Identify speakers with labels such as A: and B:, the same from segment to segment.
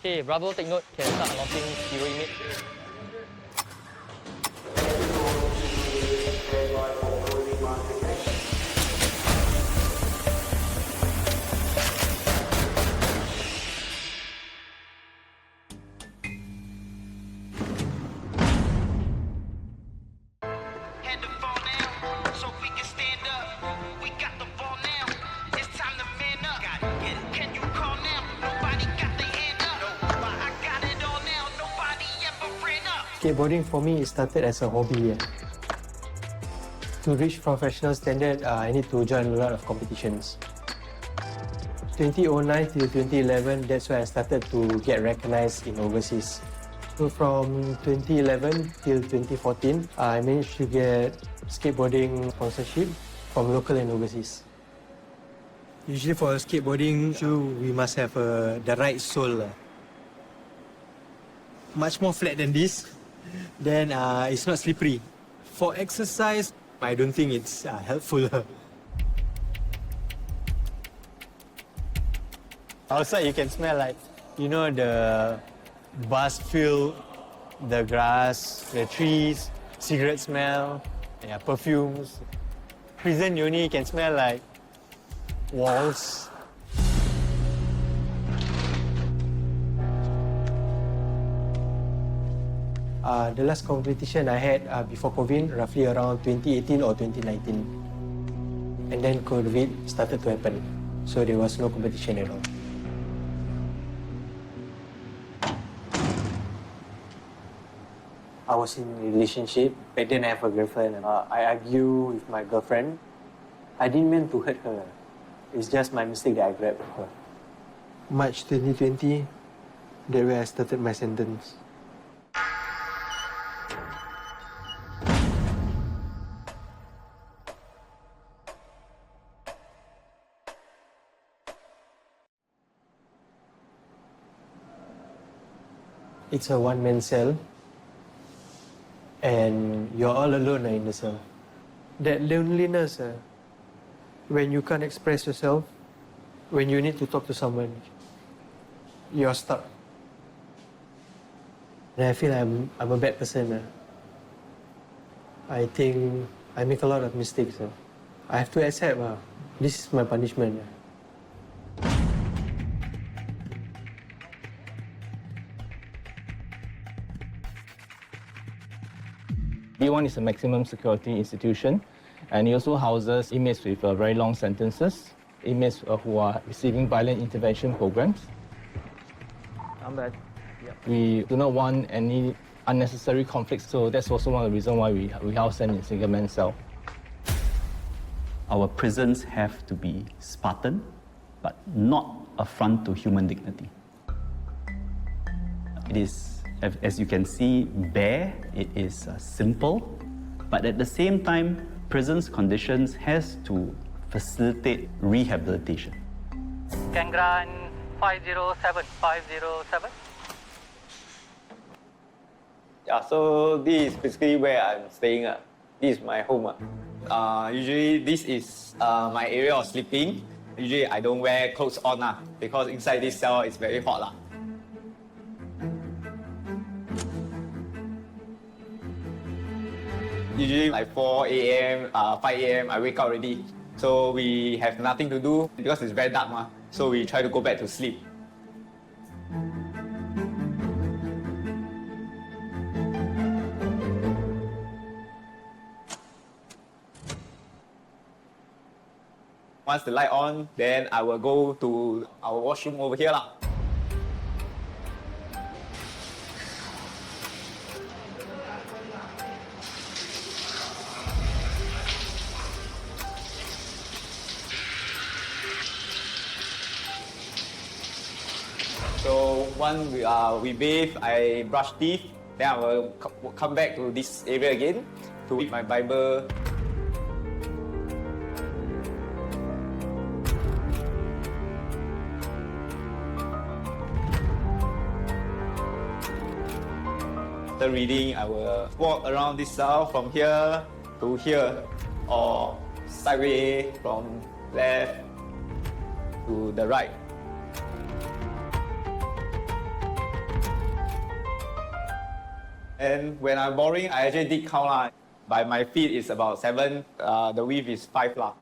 A: Okay, Bravo, take note. Can start unlocking hero image.
B: Skateboarding for me, it started as a hobby. To reach professional standard, I need to join a lot of competitions. 2009 till 2011, that's where I started to get recognized in overseas. So from 2011 till 2014, I managed to get skateboarding sponsorship from local and overseas. Usually for a skateboarding shoe, we must have the right sole. Much more flat than this. Then it's not slippery. For exercise, I don't think it's helpful. Outside you can smell like, the bus field, the grass, the trees, cigarette smell, perfumes. Prison you only can smell like walls. The last competition I had before COVID, roughly around 2018 or 2019. And then COVID started to happen, so there was no competition at all. I was in a relationship, but then I have a girlfriend. I argue with my girlfriend. I didn't mean to hurt her. It's just my mistake that I grabbed her. March 2020, that's where I started my sentence. It's a one-man cell, and you're all alone in the cell. That loneliness, when you can't express yourself, when you need to talk to someone, you're stuck. And I feel I'm a bad person. I think I make a lot of mistakes. I have to accept this is my punishment.
C: B1 is a maximum security institution, and it also houses inmates with very long sentences, inmates who are receiving violent intervention programs.
A: I'm bad. Yep.
C: We do not want any unnecessary conflicts, so that's also one of the reasons why we house them in single-man cell.
D: Our prisons have to be Spartan, but not affront to human dignity. It is, as you can see, bare, it is simple, but at the same time, prison's conditions has to facilitate rehabilitation.
A: Can grant 507.
E: Yeah, so this is basically where I'm staying. This is my home. Usually this is my area of sleeping. Usually I don't wear clothes on because inside this cell it's very hot. Usually like 4 a.m., 5 a.m. I wake up already. So we have nothing to do because it's very dark. So we try to go back to sleep. Once the light on, then I will go to our washroom over here. So once we bathe, I brush teeth, then I will come back to this area again to read my Bible. After reading, I will walk around this cell from here to here, or sideways from left to the right. And when I'm boring, I actually did count lah. By my feet, it's about 7. The width is 5 lah.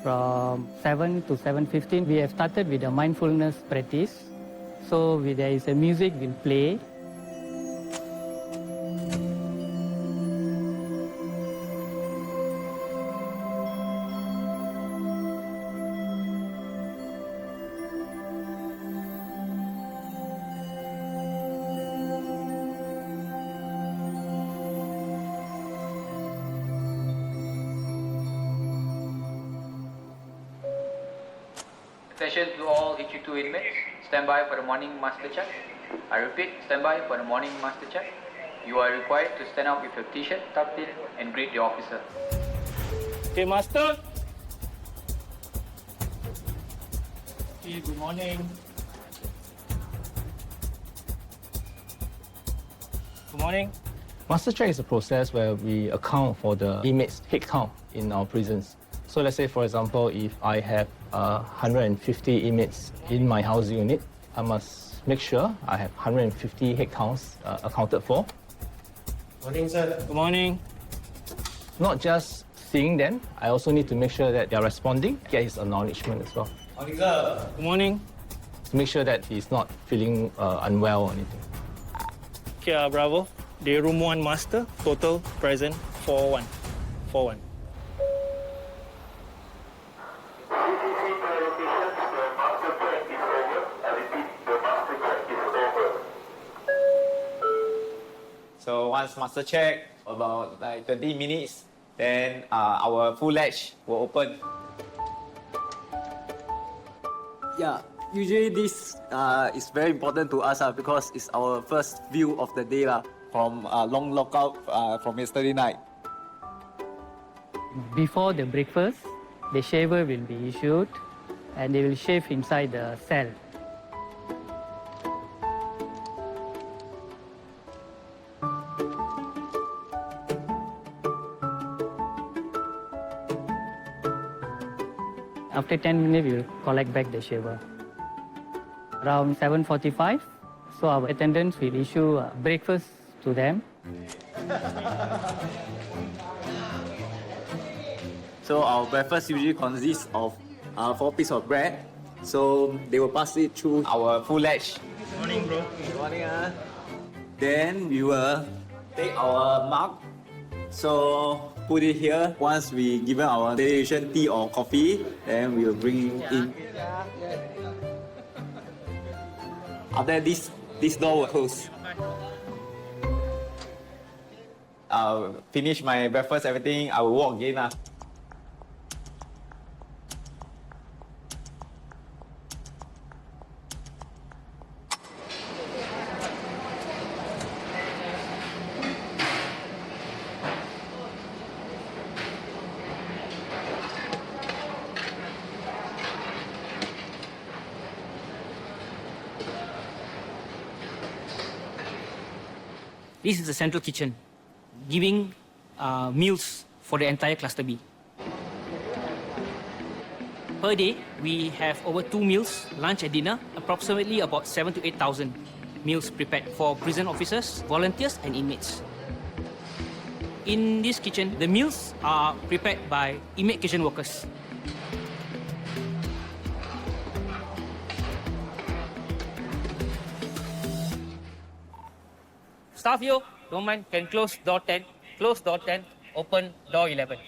F: From 7 to 7:15, we have started with a mindfulness practice. So there is a music will play.
G: Attention to all HU2 inmates. Stand by for the morning master check. I repeat, stand by for the morning master check. You are required to stand up with your t-shirt tucked in and greet the officer.
C: Okay, master. Okay, good morning. Good morning. Master check is a process where we account for the inmates' head count in our prisons. So let's say, for example, if I have 150 inmates in my housing unit, I must make sure I have 150 head counts accounted for.
B: Morning, sir.
C: Good morning. Not just seeing them, I also need to make sure that they are responding, get his acknowledgement as well.
E: Morning, sir.
C: Good morning. To make sure that he's not feeling unwell or anything.
H: Okay, Bravo. The room 1 master, total present 41. 41.
E: So once master check, about like 20 minutes, then our full latch will open.
I: Yeah, usually this is very important to us because it's our first view of the day from long lockout from yesterday night.
F: Before the breakfast, the shaver will be issued and they will shave inside the cell. After 10 minutes, we will collect back the shaver. Around 7:45, so our attendants will issue breakfast to them.
I: So our breakfast usually consists of 4 pieces of bread. So they will pass it through
E: Our full latch.
H: Morning, bro.
I: Good morning. Then we will take our mug. So put it here. Once we give our delegation tea or coffee, then we will bring it in. After this door will close.
E: I'll finish my breakfast, everything. I will walk again.
J: This is the central kitchen, giving meals for the entire cluster B. Per day, we have over 2 meals, lunch and dinner, approximately about 7,000 to 8,000 meals prepared for prison officers, volunteers and inmates. In this kitchen, the meals are prepared by inmate kitchen workers. Staff here, don't mind, can close door 10, open door 11.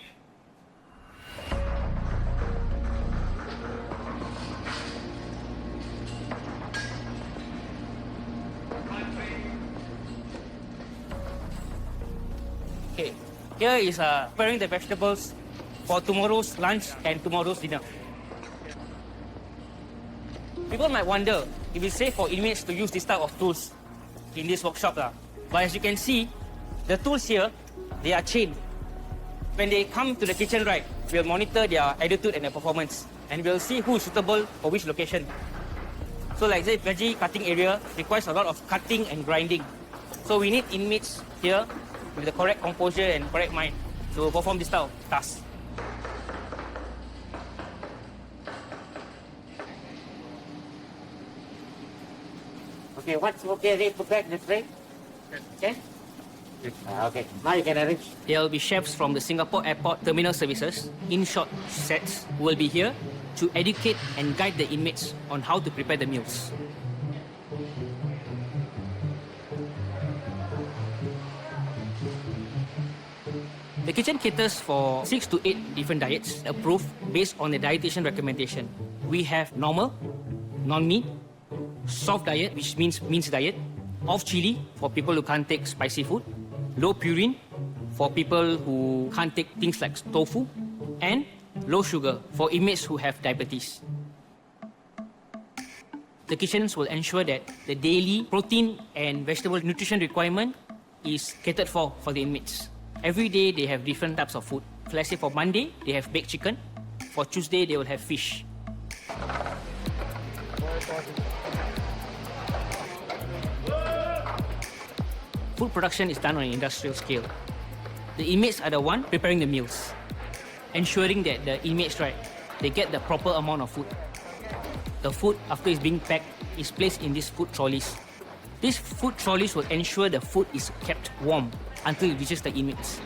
J: Okay, here is preparing the vegetables for tomorrow's lunch and tomorrow's dinner. People might wonder if it's safe for inmates to use this type of tools in this workshop. But as you can see, the tools here, they are chained. When they come to the kitchen, right, we'll monitor their attitude and their performance. And we'll see who is suitable for which location. So like the veggie cutting area requires a lot of cutting and grinding. So we need inmates here with the correct composure and correct mind to perform this type of task.
K: Okay, what's okay? Ready to back the tray? Okay. Okay, now you can arrange.
J: There will be chefs from the Singapore Airport Terminal Services in short sets who will be here to educate and guide the inmates on how to prepare the meals. The kitchen caters for 6 to 8 different diets approved based on the dietitian recommendation. We have normal, non-meat, soft diet, which means minced diet, off chili for people who can't take spicy food, low purine for people who can't take things like tofu, and low sugar for inmates who have diabetes. The kitchens will ensure that the daily protein and vegetable nutrition requirement is catered for the inmates. Every day they have different types of food. Let's say for Monday, they have baked chicken. For Tuesday, they will have fish. Food production is done on an industrial scale. The inmates are the one preparing the meals, ensuring that the inmates, they get the proper amount of food. The food, after it's being packed, is placed in these food trolleys. These food trolleys will ensure the food is kept warm until it reaches the inmates.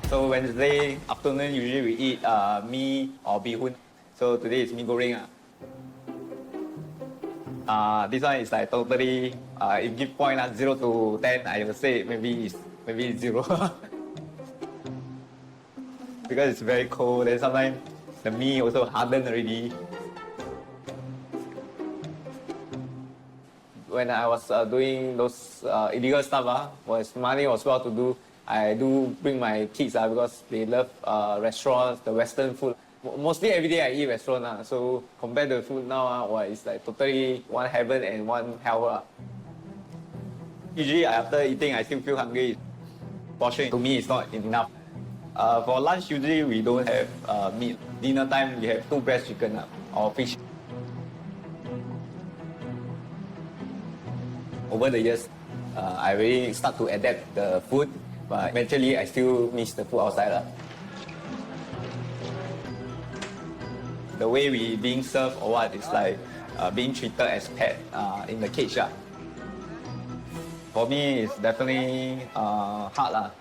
E: So Wednesday afternoon, usually we eat mee or bihun. So today is mee goreng. This one is like totally, if give point 0 to 10, I will say maybe it's 0. Because it's very cold, and sometimes the mee also hardened already. When I was doing those illegal stuff, was money was well to do, I do bring my kids because they love restaurants, the Western food. Mostly every day I eat restaurant. So compared to the food now, it's like totally one heaven and one hell. Usually after eating, I still feel hungry. Portion to me is not enough. For lunch, usually we don't have meat. Dinner time, we have 2 breast chicken or fish. Over the years, I really start to adapt the food, but eventually I still miss the food outside. The way we being served or what is like being treated as pet in the cage. For me, it's definitely hard.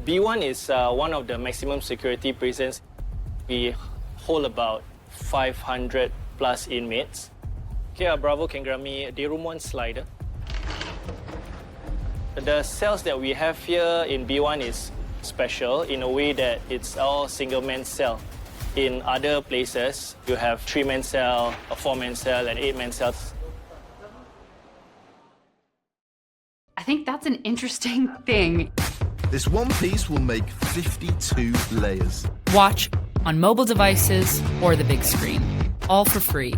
H: B1 is one of the maximum security prisons. We hold about 500 plus inmates. Here, Bravo can grant me the room 1 slider. The cells that we have here in B1 is special in a way that it's all single-man cell. In other places, you have 3-man cell, a 4-man cell, and 8-man cells.
L: I think that's an interesting thing.
M: This one piece will make 52 layers.
L: Watch on mobile devices or the big screen. All for free.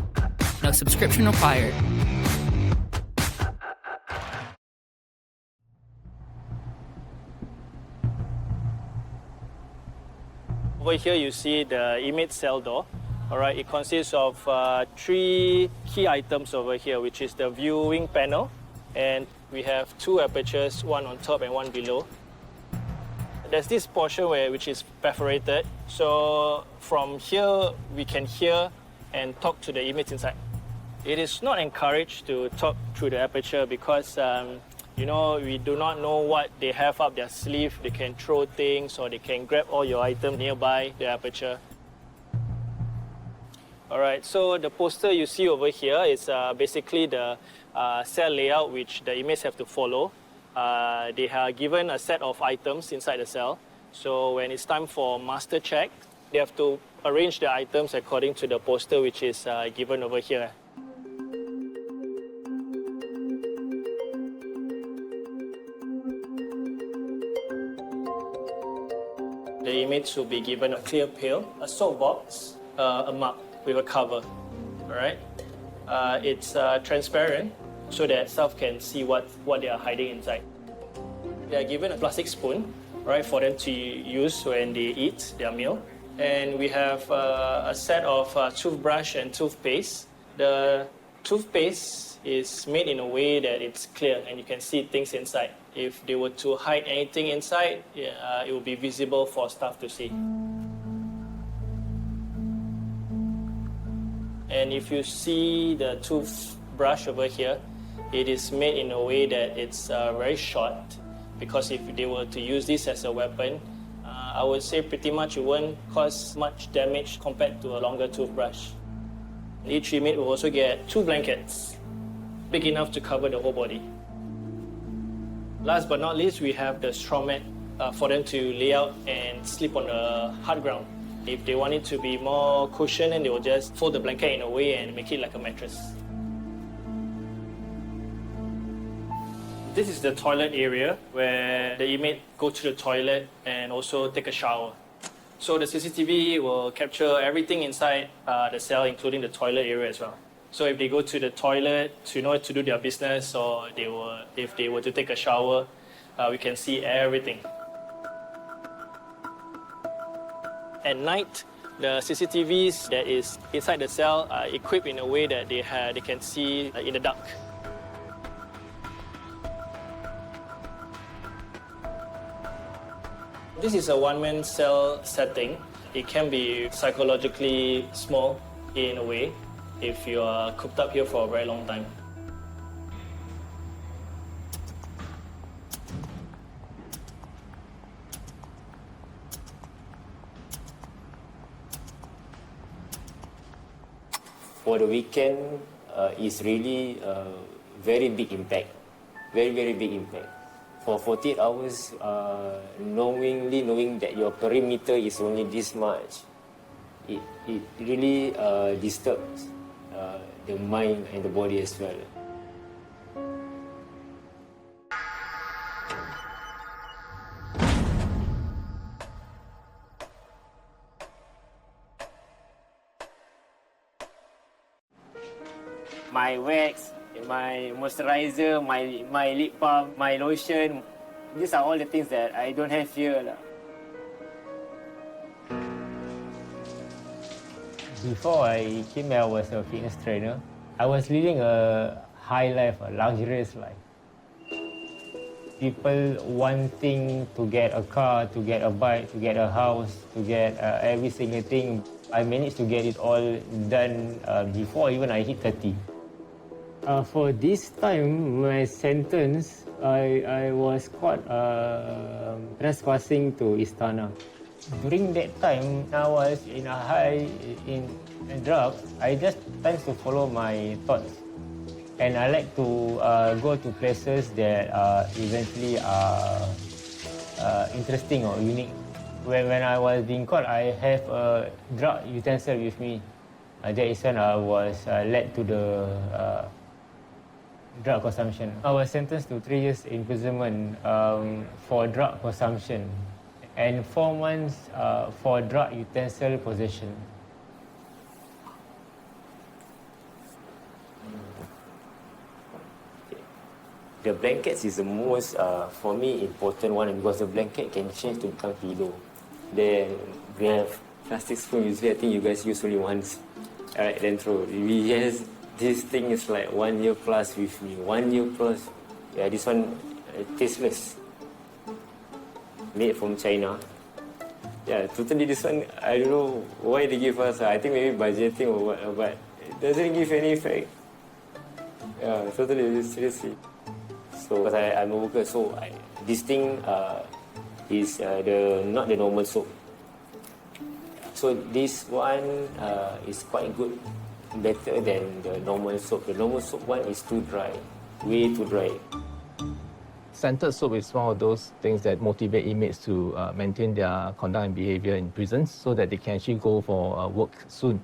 L: No subscription required.
H: Over here you see the inmate cell door. Alright, it consists of 3 key items over here, which is the viewing panel, and we have 2 apertures, one on top and one below. There's this portion which is perforated, so from here we can hear and talk to the inmates inside. It is not encouraged to talk through the aperture because we do not know what they have up their sleeve. They can throw things or they can grab all your items nearby the aperture. Alright, so the poster you see over here is basically the cell layout which the inmates have to follow. They are given a set of items inside the cell. So when it's time for master check, they have to arrange the items according to the poster which is given over here. The inmates will be given a clear pail, a soap box, a mug with a cover. All right? It's transparent so that staff can see what they are hiding inside. They are given a plastic spoon, right, for them to use when they eat their meal. And we have a set of toothbrush and toothpaste. The toothpaste is made in a way that it's clear and you can see things inside. If they were to hide anything inside, it will be visible for staff to see. And if you see the toothbrush over here, it is made in a way that it's very short, because if they were to use this as a weapon, I would say pretty much it won't cause much damage compared to a longer toothbrush. Each inmate will also get 2 blankets, big enough to cover the whole body. Last but not least, we have the straw mat for them to lay out and sleep on the hard ground. If they want it to be more cushioned, then they will just fold the blanket in a way and make it like a mattress. This is the toilet area where the inmate go to the toilet and also take a shower. So the CCTV will capture everything inside the cell, including the toilet area as well. So if they go to the toilet to do their business, or if they were to take a shower, we can see everything. At night, the CCTVs that is inside the cell are equipped in a way that they can see in the dark. This is a one-man cell setting. It can be psychologically small in a way if you are cooped up here for a very long time.
N: For the weekend, is really very big impact. Very, very big impact. For 48 hours, knowing that your perimeter is only this much, it really disturbs the mind and the body as well.
K: My wax, my moisturizer, my lip balm, my lotion, these are all the things that I don't have here.
O: Before I came here, I was a fitness trainer. I was living a high life, a luxurious life. People wanting to get a car, to get a bike, to get a house, to get every single thing. I managed to get it all done before even I hit 30. For this time, my sentence, I was caught trespassing to Istana. During that time, I was in a high in drugs. I just tend to follow my thoughts, and I like to go to places that eventually are interesting or unique. When I was being caught, I have a drug utensil with me. That is when I was led to the drug consumption. I was sentenced to 3 years imprisonment for drug consumption and 4 months for drug utensil possession.
N: The blankets is the most, for me, important one because the blanket can change to become pillow. Then we have plastic spoon. Usually, I think you guys use only once. Alright, then throw. This thing is like 1 year plus with me. 1 year plus. Yeah, this one tasteless. Made from China. Yeah, totally this one, I don't know why they give us. I think maybe budgeting or what, but it doesn't give any effect. Yeah, totally, seriously. So, because I'm a worker, so this thing is not the normal soap. So this one is quite good, better than the normal soap. The normal soap one is too dry, way too dry.
C: Scented soap is one of those things that motivate inmates to maintain their conduct and behavior in prisons so that they can actually go for work soon.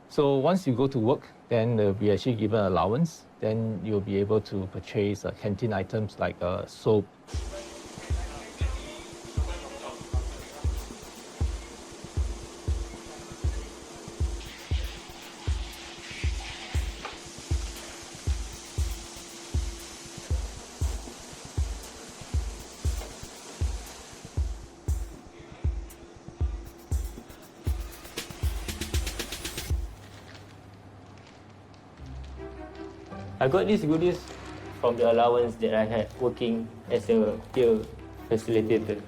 C: So once you go to work, then they'll be actually given allowance. Then you'll be able to purchase canteen items like soap.
N: I got these goodies from the allowance that I had working as a peer facilitator.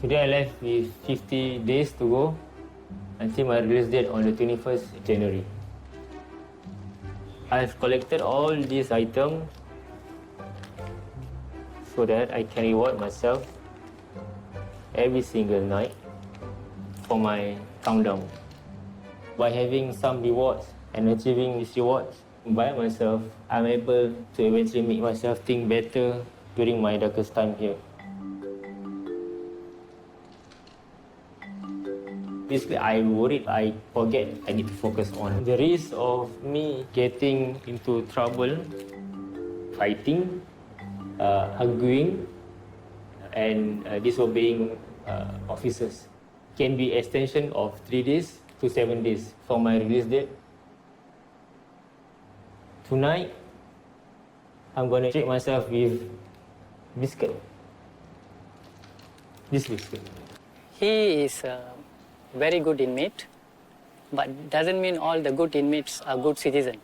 N: Today I left with 50 days to go until my release date on the 21st January. I've collected all these items so that I can reward myself every single night for my countdown. By having some rewards and achieving these rewards by myself, I'm able to eventually make myself think better during my darkest time here. Basically, I worried I forget I need to focus on the risk of me getting into trouble, fighting, arguing, and disobeying officers. Can be extension of 3 days to 7 days from my release date. Tonight, I'm going to treat myself with biscuit. This biscuit.
F: He is a very good inmate, but doesn't mean all the good inmates are good citizens.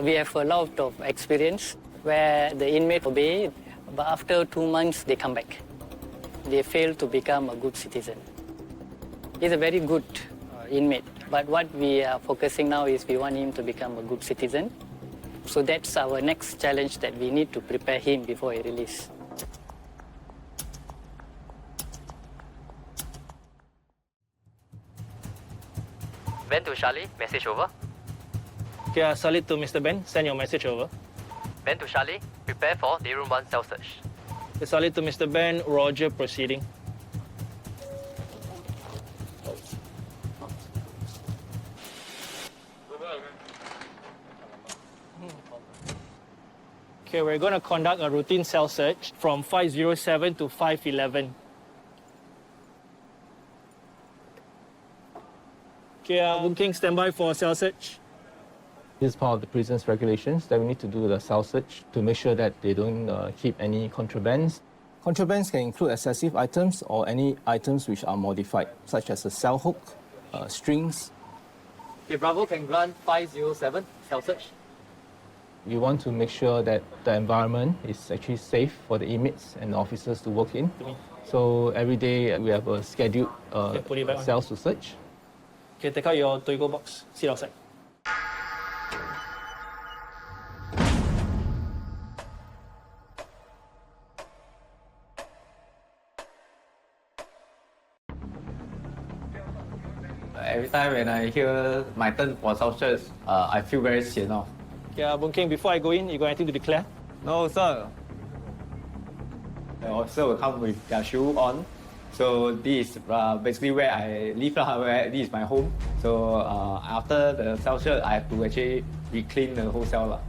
F: We have a lot of experience where the inmate obey, but after 2 months they come back. They fail to become a good citizen. He's a very good inmate, but what we are focusing now is we want him to become a good citizen. So that's our next challenge, that we need to prepare him before he release.
A: Ben to Charlie, message over.
H: Okay, Salid to Mr. Ben, send your message over.
A: Ben to Charlie, prepare for day room 1 cell search.
H: Okay, Salid to Mr. Ben, Roger, proceeding. Okay, we're going to conduct a routine cell search from 507 to 511. Okay, Boon Keng, stand by for cell search.
C: This is part of the prison's regulations that we need to do the cell search to make sure that they don't keep any contrabands. Contrabands can include excessive items or any items which are modified, such as a cell hook, strings.
A: Okay, Bravo can grant 507 cell search.
C: We want to make sure that the environment is actually safe for the inmates and the officers to work in. So every day we have a scheduled
H: put it back on.
C: cells to search.
H: Okay, take out your Toigo box, sit outside.
E: Every time when I hear my turn for cell search, I feel very sian now.
H: Okay, Boon Keng, before I go in, you got anything to declare?
E: No, sir. The officer will come with their shoe on. So this is basically where I live, where this is my home. So after the cell search, I have to actually re-clean the whole cell.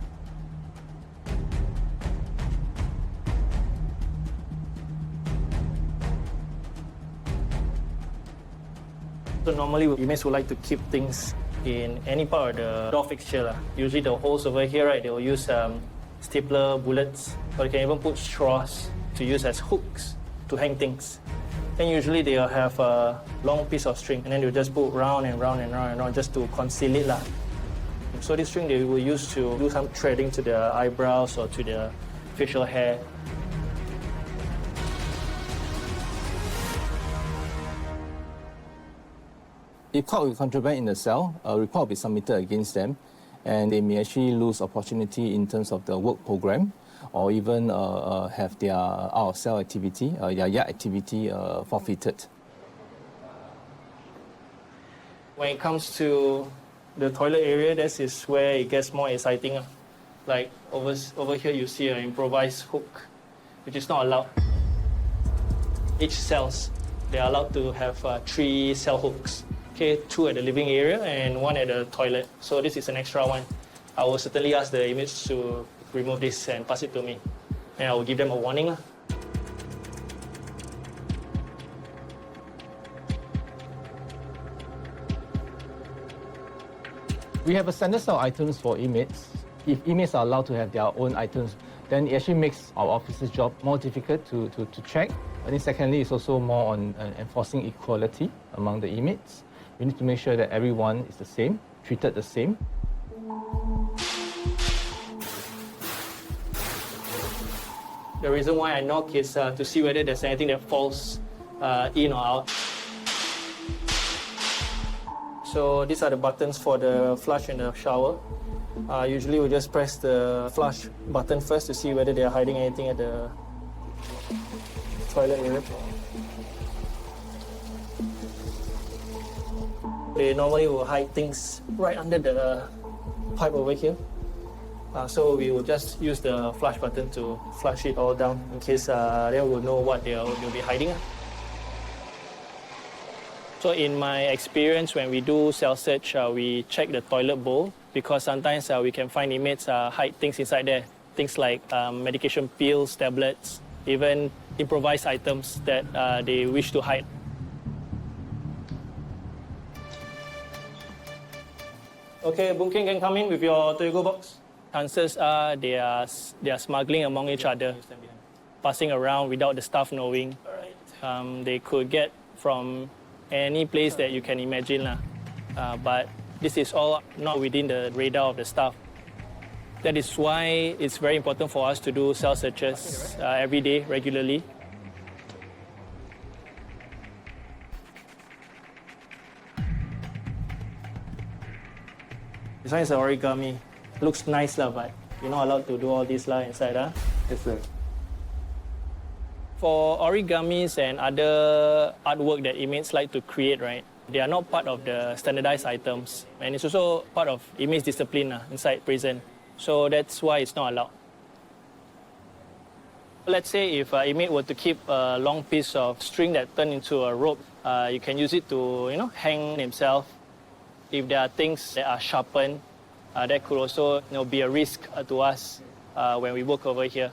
H: So normally inmates would like to keep things in any part of the door fixture. Usually the holes over here, right, they will use stapler bullets, or they can even put straws to use as hooks to hang things. Then usually they'll have a long piece of string, and then they'll just put round and round and round and round just to conceal it. So this string they will use to do some threading to their eyebrows or to their facial hair.
C: If caught with contraband in the cell, a report will be submitted against them, and they may actually lose opportunity in terms of the work program. or even have their out-of-cell activity, their yard activity forfeited.
H: When it comes to the toilet area, this is where it gets more exciting. Like over here, you see an improvised hook, which is not allowed. Each cells, they are allowed to have 3 cell hooks. Okay, 2 at the living area and 1 at the toilet. So this is an extra one. I will certainly ask the inmates to remove this and pass it to me. And I will give them a warning.
C: We have a standard set of items for inmates. If inmates are allowed to have their own items, then it actually makes our officers' job more difficult to check. And then secondly, it's also more on enforcing equality among the inmates. We need to make sure that everyone is the same, treated the same.
H: The reason why I knock is to see whether there's anything that falls in or out. So these are the buttons for the flush and the shower. Usually we just press the flush button first to see whether they are hiding anything at the toilet area. They normally will hide things right under the pipe over here. So we will just use the flush button to flush it all down in case they will know what they'll be hiding. So in my experience, when we do cell search, we check the toilet bowl because sometimes we can find inmates hide things inside there. Things like medication pills, tablets, even improvised items that they wish to hide. Okay, Boon Keng can come in with your to-go box. Chances are they are smuggling among each other, passing around without the staff knowing. They could get from any place that you can imagine. But this is all not within the radar of the staff. That is why it's very important for us to do cell searches every day, regularly. This one is an origami. Looks nice, but you're not allowed to do all this inside.
B: Yes, sir.
H: For origamis and other artwork that inmates like to create, right, they are not part of the standardized items. And it's also part of inmates discipline inside prison. So that's why it's not allowed. Let's say if an inmate were to keep a long piece of string that turned into a rope, you can use it to, hang himself. If there are things that are sharpened, that could also be a risk to us when we work over here.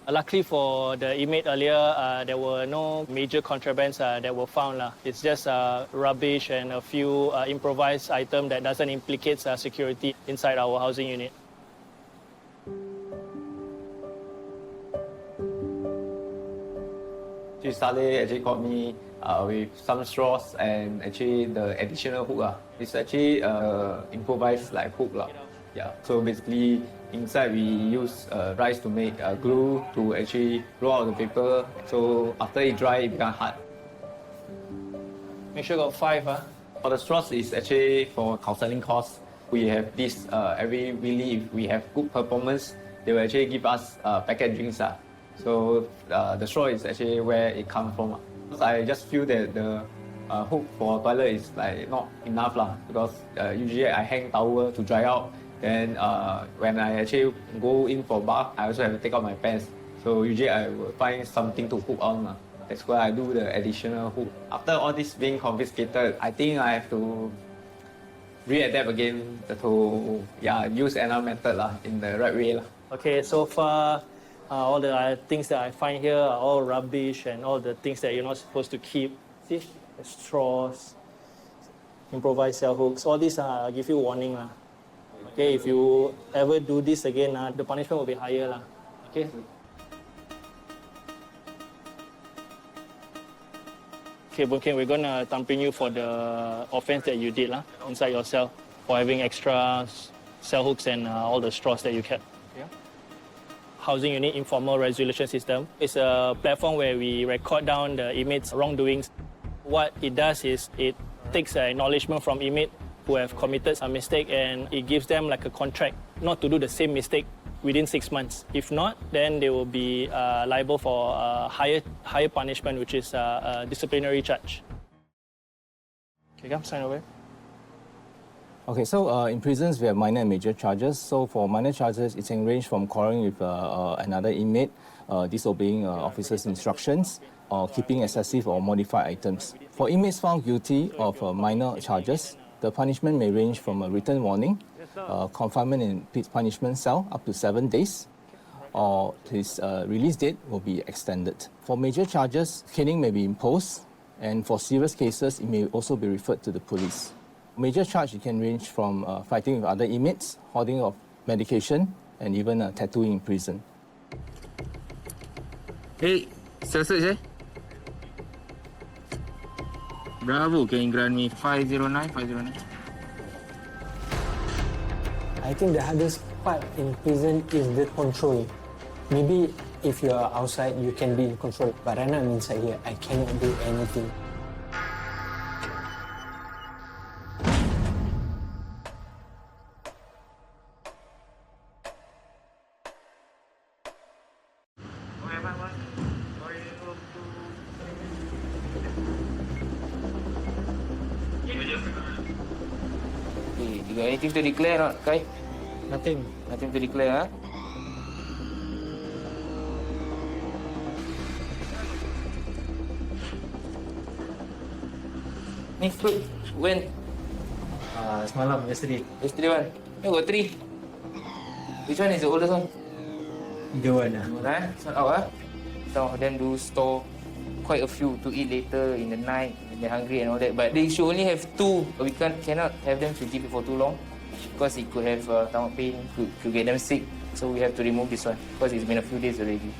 H: Luckily for the inmate earlier, there were no major contrabands that were found. It's just rubbish and a few improvised items that doesn't implicate security inside our housing unit.
E: Saleh actually caught me with some straws and actually the additional hook. It's actually improvised hook. Yeah. So basically, inside we use rice to make glue to actually roll out the paper. So after it dry, it becomes hard.
H: Make sure you got 5.
E: For the straws, is actually for counseling costs. We have this every weekly. If we have good performance, they will actually give us packet drinks. So the straw is actually where it comes from. I just feel that the hook for toilet is not enough because usually I hang towel to dry out. Then when I actually go in for bath, I also have to take out my pants. So usually I will find something to hook on. That's why I do the additional hook. After all this being confiscated, I think I have to readapt again to use another method in the right way.
H: Okay, so far all the things that I find here are all rubbish and all the things that you're not supposed to keep. See, the straws, improvised cell hooks, all these I'll give you warning. Okay, if you ever do this again, the punishment will be higher. Okay. Okay, Boon Keng, we're gonna thumbprint you for the offense that you did inside your cell for having extra cell hooks and all the straws that you kept. Yeah. Housing Unit Informal Resolution System is a platform where we record down the inmates' wrongdoings. What it does is it takes an acknowledgement from inmate who have committed a mistake and it gives them a contract not to do the same mistake within 6 months. If not, then they will be liable for higher punishment, which is a disciplinary charge. Okay, come sign away.
C: Okay, so in prisons, we have minor and major charges. So for minor charges, it can range from quarreling with another inmate, disobeying officers' instructions, or keeping excessive or modified items. For inmates found guilty of minor charges, the punishment may range from a written warning, confinement in punishment cell up to 7 days, or his release date will be extended. For major charges, caning may be imposed, and for serious cases, it may also be referred to the police. Major charge, it can range from fighting with other inmates, hoarding of medication, and even tattooing in prison.
J: Hey, search eh? Bravo, can you grant me 509?
B: I think the hardest part in prison is the control. Maybe if you are outside, you can be in control. But right now I'm inside here, I cannot do anything.
J: Hey, you got anything to declare or not, Khai?
B: Nothing.
J: Nothing to declare, huh? Ni fruit, when?
B: Semalam, yesterday.
J: Yesterday one. You got 3. Which one is the oldest one?
B: The one.
J: It's not out, huh? Some of them do store quite a few to eat later in the night when they're hungry and all that. But they should only have 2. We cannot have them to keep it for too long because it could have stomach pain, could get them sick. So we have to remove this one because it's been a few days already.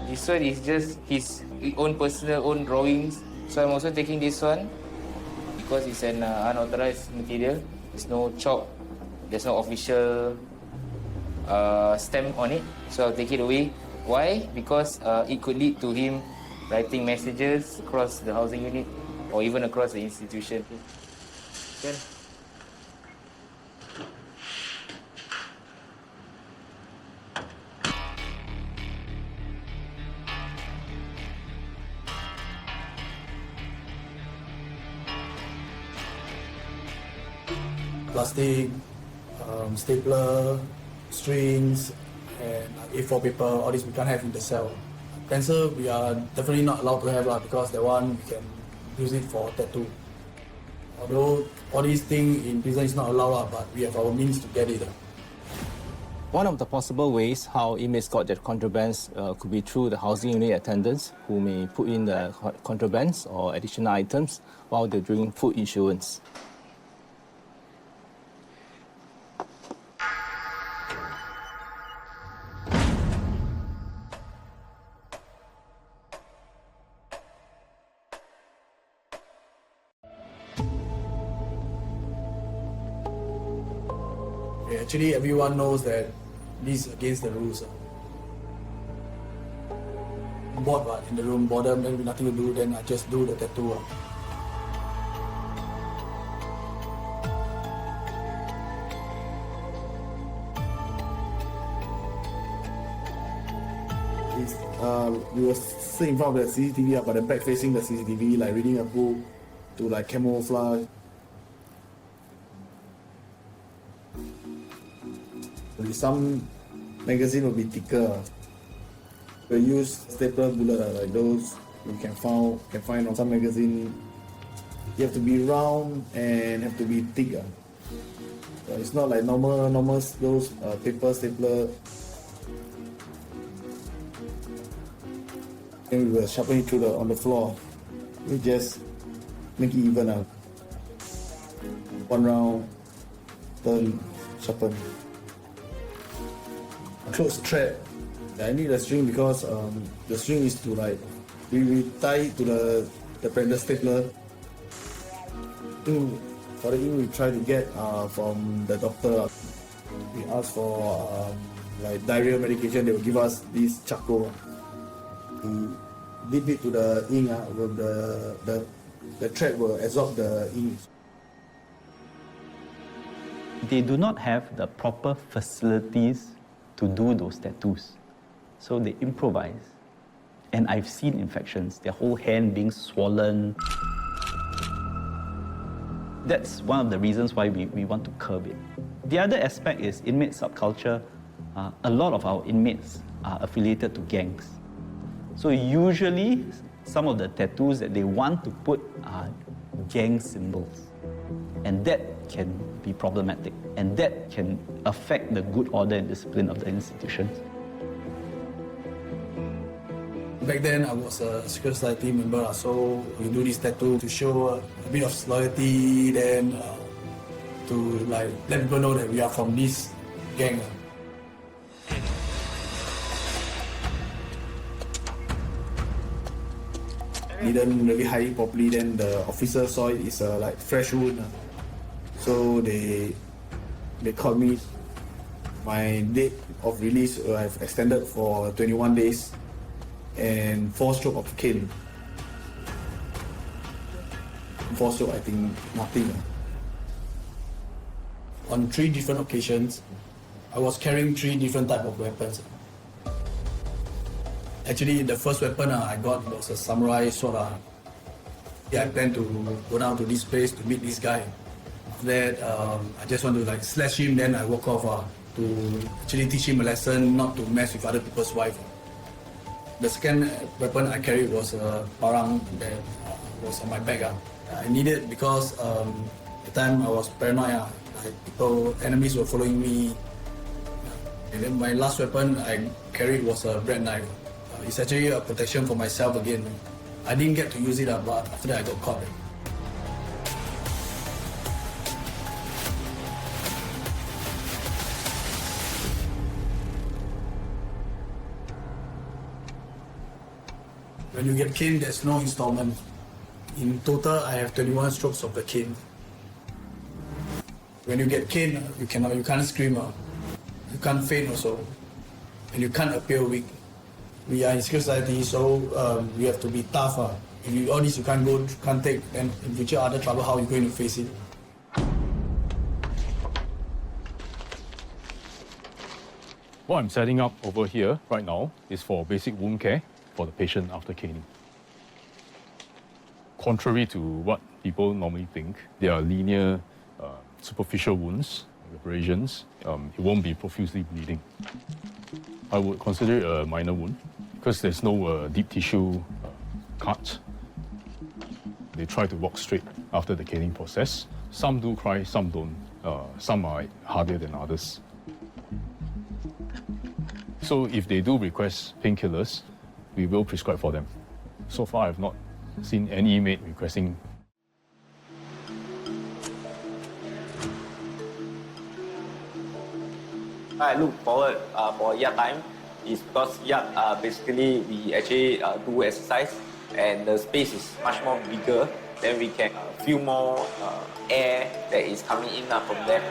J: This one is just his own personal own drawings. So I'm also taking this one because it's an unauthorized material. There's no chalk, there's no official stamp on it. So I'll take it away. Why? Because it could lead to him writing messages across the housing unit or even across the institution. Okay.
P: Plastic, stapler, strings, and A4 paper, all this we can't have in the cell. Pencil, we are definitely not allowed to have because that one we can use it for tattoo. Although all these things in prison is not allowed, but we have our means to get it.
C: One of the possible ways how inmates got their contrabands could be through the housing unit attendants who may put in the contrabands or additional items while they're doing food issuance.
P: Actually, everyone knows that this is against the rules. Bored in the room, boredom, then nothing to do, then I just do the tattoo. We were sitting in front of the CCTV, but the back facing the CCTV, like reading a book to like camouflage. Some magazine will be thicker. We use stapler bullet like those you can find on some magazine. You have to be round and have to be thick. It's not like normal those paper stapler. And we will sharpen it through on the floor. We just make it even out. One round, turn, sharpen. Close thread. I need a string because the string is to like we tie it to the prender stapler. For the ink we try to get from the doctor. We ask for like diarrhea medication. They will give us this charcoal. We dip it to the ink. The thread will absorb the ink.
D: they do not have the proper facilities to do those tattoos. So they improvise. And I've seen infections, their whole hand being swollen. That's one of the reasons why we want to curb it. The other aspect is inmate subculture. A lot of our inmates are affiliated to gangs. So usually, some of the tattoos that they want to put are gang symbols. And that can be problematic. And that can affect the good order and discipline of the institutions.
P: Back then, I was a secret society member, so we do this tattoo to show a bit of loyalty, then to like let people know that we are from this gang. Didn't really hide it properly, then the officer saw it is a like fresh wound. So they called me. My date of release I've extended for 21 days and 4 strokes of cane. 4 strokes, I think nothing. On 3 different occasions, I was carrying 3 different types of weapons. Actually, the first weapon I got was a samurai sword. I planned to go down to this place to meet this guy. After that, I just want to like slash him, then I walk off to actually teach him a lesson not to mess with other people's wife. The second weapon I carried was a parang that was on my back. I needed it because at the time I was paranoid. Like enemies were following me. And then my last weapon I carried was a bread knife. It's actually a protection for myself again. I didn't get to use it, but after that I got caught. When you get caned, there's no installment. In total, I have 21 strokes of the cane. When you get caned, you can't scream, you can't faint also, and you can't appear weak. We are in secret society, so you have to be tough. If you all this you can't take, then in future other trouble, how are you going to face it?
Q: What I'm setting up over here right now is for basic wound care for the patient after caning. Contrary to what people normally think, they are linear, superficial wounds, like abrasions. It won't be profusely bleeding. I would consider it a minor wound because there's no deep tissue cut. They try to walk straight after the caning process. Some do cry, some don't. Some are harder than others. So if they do request painkillers, we will prescribe for them. So far, I've not seen any inmate requesting.
E: I look forward for yard time is because yard basically we actually do exercise and the space is much more bigger. Then we can feel more air that is coming in from there.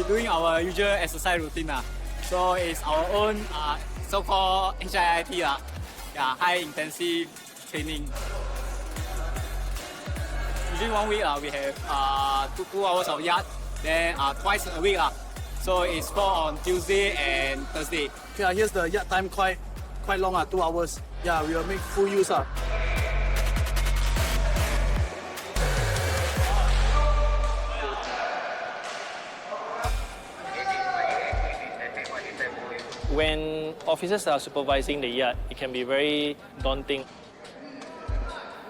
R: Doing our usual exercise routine. So it's our own so-called HIIT, high intensive training. Usually 1 week we have 2 hours of yard, then twice a week. So it's 4 on Tuesday and Thursday.
P: Okay, here's the yard time quite long, 2 hours. Yeah, we will make full use.
H: When officers are supervising the yard, it can be very daunting.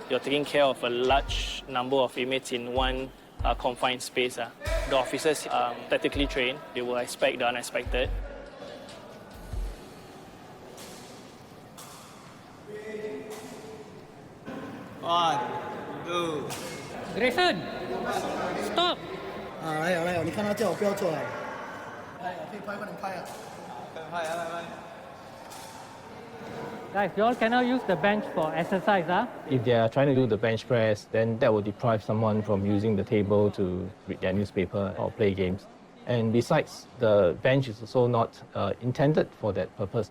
H: You're taking care of a large number of inmates in one confined space. The officers are tactically trained. They will expect the unexpected.
R: One, two.
J: Graceson, stop.
P: 来，你看他叫我不要做了。
F: Guys, you all cannot use the bench for exercise, huh?
C: If they are trying to do the bench press, then that will deprive someone from using the table to read their newspaper or play games. And besides, the bench is also not intended for that purpose.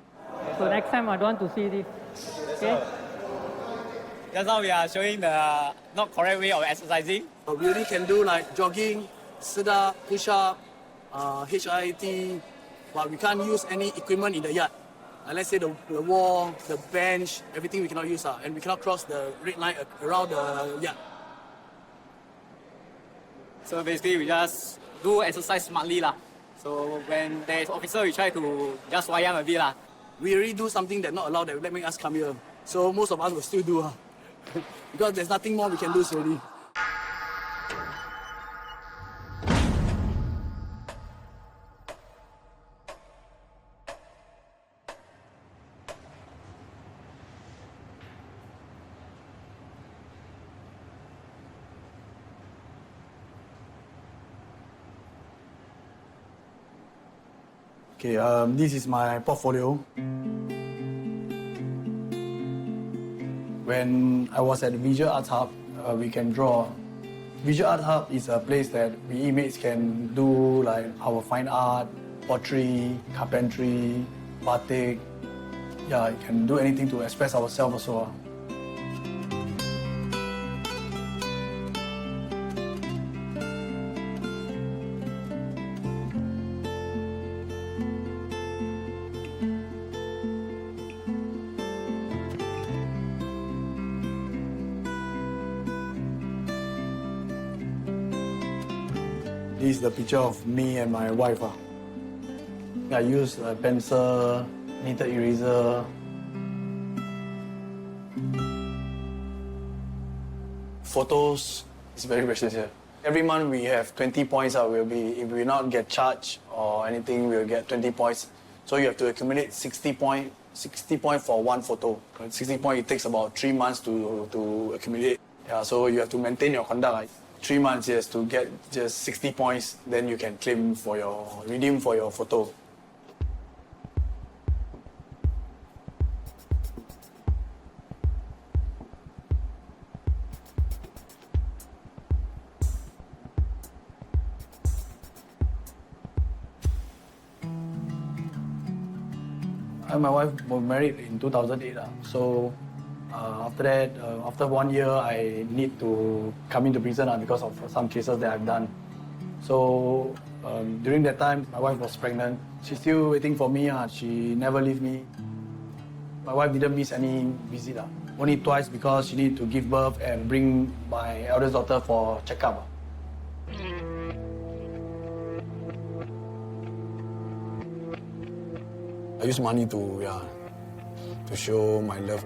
F: So next time I don't want to see this. Okay?
R: Just now we are showing the not correct way of exercising.
P: We only can do like jogging, sit-up, push-up, HIIT, but we can't use any equipment in the yard. Let's say the wall, the bench, everything we cannot use, and we cannot cross the red line around the yard.
R: So basically we just do exercise smartly lah. So when there is officer, we try to just wayang a bit lah.
P: We already do something that not allowed, that make us come here. So most of us will still do, because there's nothing more we can do already. Okay, this is my portfolio. When I was at the Visual Arts Hub, we can draw. Visual Art Hub is a place that we inmates can do like our fine art, pottery, carpentry, batik. Yeah, you can do anything to express ourselves also. This is the picture of me and my wife. I use a pencil, knitted eraser. Photos is very precious here. Every month we have 20 points. If we not get charged or anything, we'll get 20 points. So you have to accumulate 60 points for one photo. 60 points, it takes about 3 months to accumulate. Yeah, so you have to maintain your conduct. Like 3 months, yes, to get just 60 points, then you can redeem for your photo. I and my wife were married in 2008. So after that, after 1 year, I need to come into prison because of some cases that I've done. So during that time, my wife was pregnant. She's still waiting for me. She never leave me. My wife didn't miss any visit. Only twice because she needed to give birth and bring my eldest daughter for checkup. I use money to show my love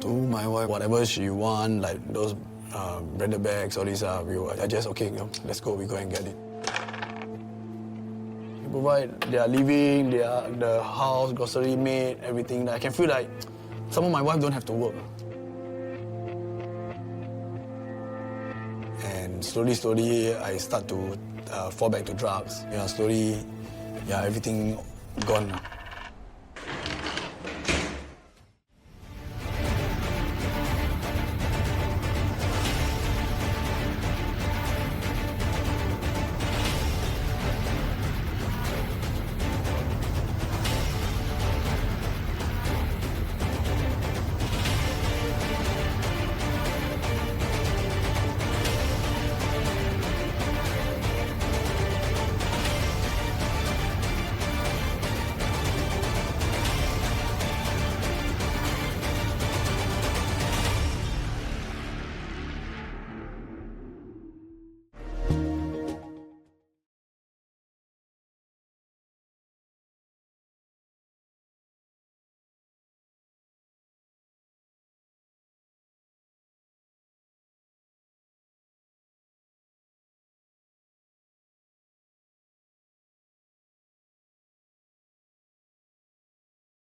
P: to my wife. Whatever she want, like those branded bags, all these, I just okay, let's go. We go and get it. We provide their living, the house, grocery, maid, everything. I can feel like some of my wife don't have to work. And slowly, I start to fall back to drugs. Slowly, everything gone.